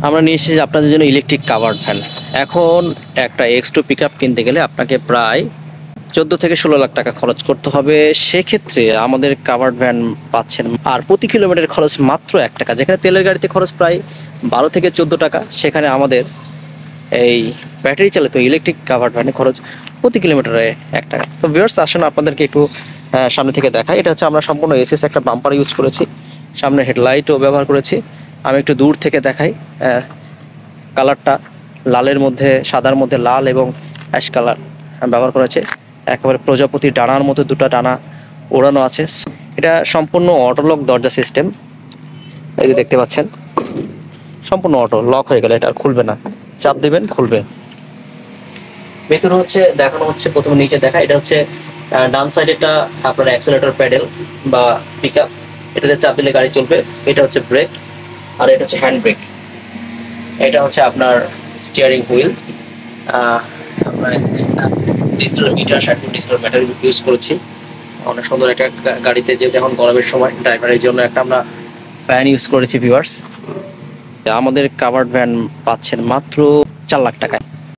আমরা নিয়ে এসেছি আপনাদের জন্য ইলেকট্রিক কাভার্ড ভ্যান। এখন একটা X2 পিকআপ কিনতে গেলে আপনাকে প্রায় 14 থেকে 16 লাখ টাকা খরচ করতে হবে। সেক্ষেত্রে আমাদের কাভার্ড ভ্যান পাচ্ছেন, আর প্রতি কিলোমিটার খরচ মাত্র 1 টাকা। যেখানে তেলের গাড়িতে খরচ প্রায় 12 থেকে 14 টাকা, সেখানে আমাদের এই ব্যাটারি চালিত ইলেকট্রিক কাভার্ড ভ্যানের খরচ প্রতি কিলোমিটারে 1 টাকা। তো ভিউয়ার্স, আসুন আপনাদেরকে একটু সামনে থেকে দেখাই। এটা হচ্ছে আমরা সম্পূর্ণ এসএস একটা বাম্পার ইউজ করেছি, সামনে হেডলাইটও ব্যবহার করেছি। আমি একটু দূর থেকে দেখাই। কালারটা লালের মধ্যে, সাদার মধ্যে লাল এবং অ্যাশ কালার ব্যবহার করেছে। একেবারে প্রজাপতির ডানার মতো দুটো ডানা ওড়ানো আছে। এটা সম্পূর্ণ অটোলক দরজা সিস্টেম, এই যে দেখতে পাচ্ছেন, সম্পূর্ণ অটো। লক হয়ে গেলে এটা আর খুলবে না, চাপ দেবেন খুলবে। ভেতরে হচ্ছে দেখানো হচ্ছে, প্রথমে নিচে দেখা। এটা হচ্ছে ডান সাইডেরটা আপনার অ্যাক্সেলেটর প্যাডেল বা পিকআপ, এটাতে চাপ দিলে গাড়ি চলবে। এটা হচ্ছে ব্রেক, আর এটা হচ্ছে হ্যান্ড ব্রেক। এটা হচ্ছে আপনার স্টিয়ারিং হুইল। আমরা digital meter, digital meter use করেছি। অনেক সুন্দর একটা গাড়িতে, যে যখন গরমের সময় ড্রাইভারের জন্য একটা আমরা ফ্যান ইউজ করেছি ভিউয়ার্স। আমাদের কাভার্ড ভ্যান পাচ্ছেন মাত্র 4 লাখ টাকায়।